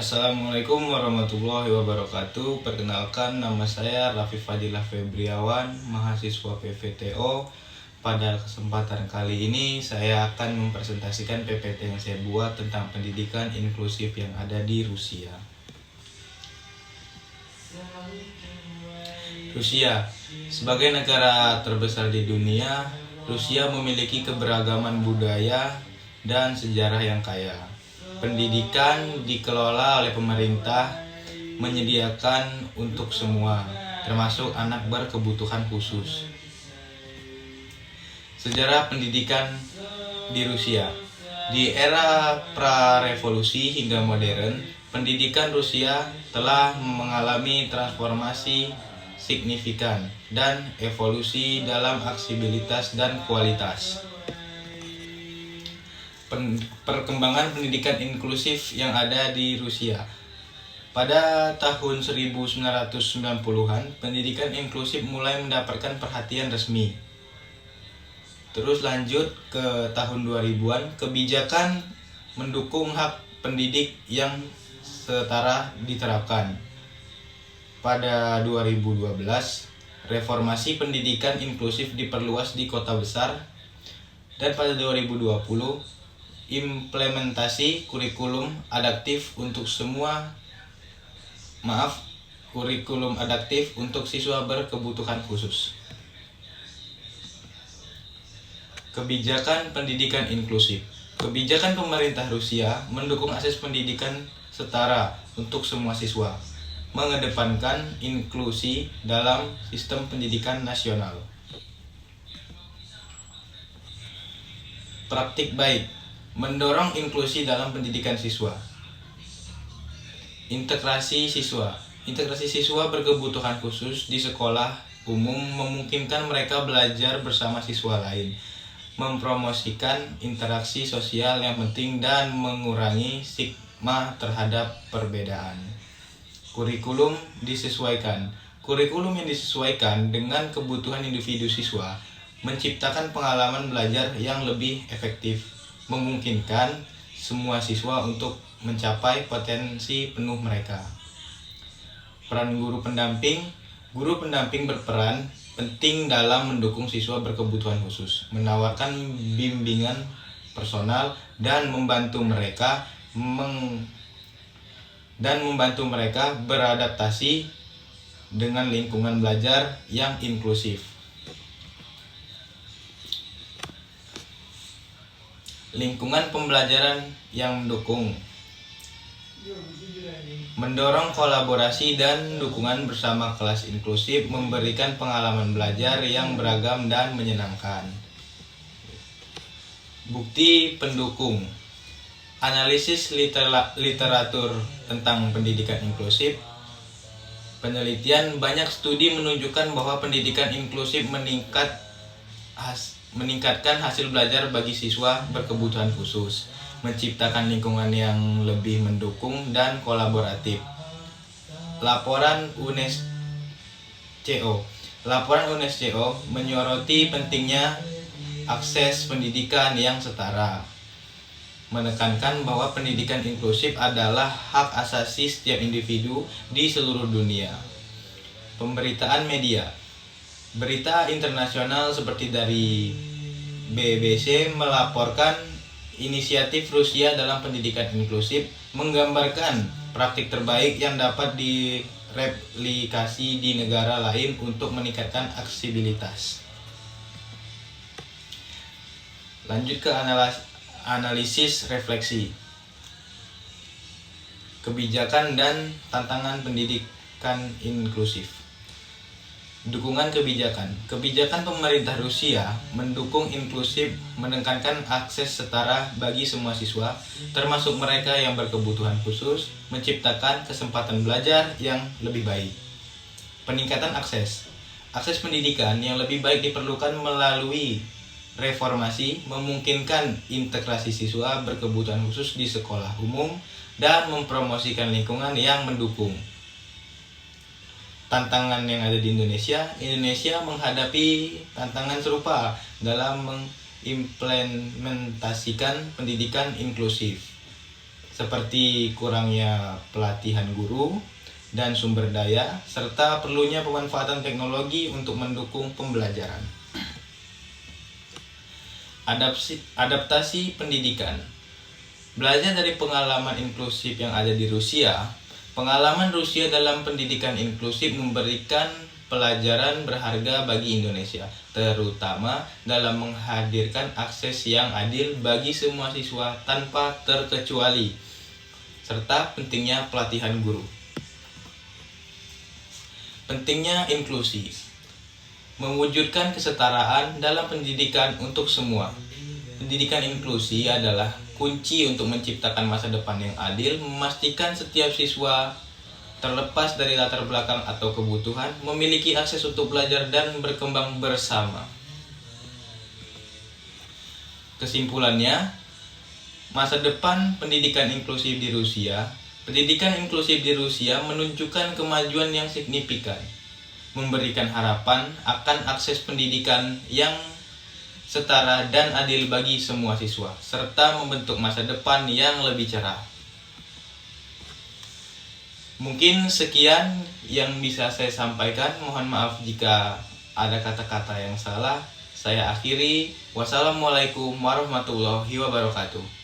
Assalamualaikum warahmatullahi wabarakatuh. Perkenalkan, nama saya Raffi Fadilah Febriawan, mahasiswa PVTO. Pada kesempatan kali ini saya akan mempresentasikan PPT yang saya buat tentang pendidikan inklusif yang ada di Rusia. Rusia, sebagai negara terbesar di dunia, Rusia memiliki keberagaman budaya dan sejarah yang kaya. Pendidikan dikelola oleh pemerintah, menyediakan untuk semua, termasuk anak berkebutuhan khusus. Sejarah pendidikan di Rusia. Di era pra-revolusi hingga modern, pendidikan Rusia telah mengalami transformasi signifikan dan evolusi dalam aksesibilitas dan kualitas. Perkembangan pendidikan inklusif yang ada di Rusia. Pada tahun 1990-an, pendidikan inklusif mulai mendapatkan perhatian resmi. Terus lanjut ke tahun 2000-an, kebijakan mendukung hak pendidik yang setara diterapkan. Pada 2012, reformasi pendidikan inklusif diperluas di kota besar, dan pada 2020 implementasi kurikulum adaptif untuk siswa berkebutuhan khusus. Kebijakan pendidikan inklusif. Kebijakan pemerintah Rusia mendukung akses pendidikan setara untuk semua siswa, mengedepankan inklusi dalam sistem pendidikan nasional. Praktik baik, mendorong inklusi dalam pendidikan siswa. Integrasi siswa. Integrasi siswa berkebutuhan khusus di sekolah umum memungkinkan mereka belajar bersama siswa lain, mempromosikan interaksi sosial yang penting dan mengurangi stigma terhadap perbedaan. Kurikulum disesuaikan. Kurikulum yang disesuaikan dengan kebutuhan individu siswa menciptakan pengalaman belajar yang lebih efektif, memungkinkan semua siswa untuk mencapai potensi penuh mereka. Peran guru pendamping. Guru pendamping berperan penting dalam mendukung siswa berkebutuhan khusus, menawarkan bimbingan personal dan membantu mereka beradaptasi dengan lingkungan belajar yang inklusif. Lingkungan pembelajaran yang mendukung. Mendorong kolaborasi dan dukungan bersama kelas inklusif, memberikan pengalaman belajar yang beragam dan menyenangkan. Bukti pendukung. Analisis literatur tentang pendidikan inklusif. Penelitian. Banyak studi menunjukkan bahwa pendidikan inklusif meningkatkan hasil belajar bagi siswa berkebutuhan khusus, menciptakan lingkungan yang lebih mendukung dan kolaboratif. Laporan UNESCO. Laporan UNESCO menyoroti pentingnya akses pendidikan yang setara, menekankan bahwa pendidikan inklusif adalah hak asasi setiap individu di seluruh dunia. Pemberitaan media. Berita internasional seperti dari BBC melaporkan inisiatif Rusia dalam pendidikan inklusif, menggambarkan praktik terbaik yang dapat direplikasi di negara lain untuk meningkatkan aksesibilitas. Lanjut ke analisis refleksi. Kebijakan dan tantangan pendidikan inklusif. Dukungan kebijakan. Kebijakan pemerintah Rusia mendukung inklusif, menekankan akses setara bagi semua siswa, termasuk mereka yang berkebutuhan khusus, menciptakan kesempatan belajar yang lebih baik. Peningkatan akses. Akses pendidikan yang lebih baik diperlukan melalui reformasi, memungkinkan integrasi siswa berkebutuhan khusus di sekolah umum, dan mempromosikan lingkungan yang mendukung. Tantangan yang ada di Indonesia menghadapi tantangan serupa dalam mengimplementasikan pendidikan inklusif. seperti kurangnya pelatihan guru dan sumber daya, serta perlunya pemanfaatan teknologi untuk mendukung pembelajaran. Adaptasi pendidikan. Belajar dari pengalaman inklusif yang ada di Rusia, pengalaman Rusia dalam pendidikan inklusif memberikan pelajaran berharga bagi Indonesia, terutama dalam menghadirkan akses yang adil bagi semua siswa tanpa terkecuali, serta pentingnya pelatihan guru. Pentingnya inklusi. Mewujudkan kesetaraan dalam pendidikan untuk semua. Pendidikan inklusi adalah kunci untuk menciptakan masa depan yang adil, memastikan setiap siswa terlepas dari latar belakang atau kebutuhan, memiliki akses untuk belajar dan berkembang bersama. Kesimpulannya, masa depan pendidikan inklusif di Rusia. Pendidikan inklusif di Rusia menunjukkan kemajuan yang signifikan, memberikan harapan akan akses pendidikan yang setara dan adil bagi semua siswa, serta membentuk masa depan yang lebih cerah. Mungkin sekian yang bisa saya sampaikan. Mohon maaf jika ada kata-kata yang salah. Saya akhiri. Wassalamualaikum warahmatullahi wabarakatuh.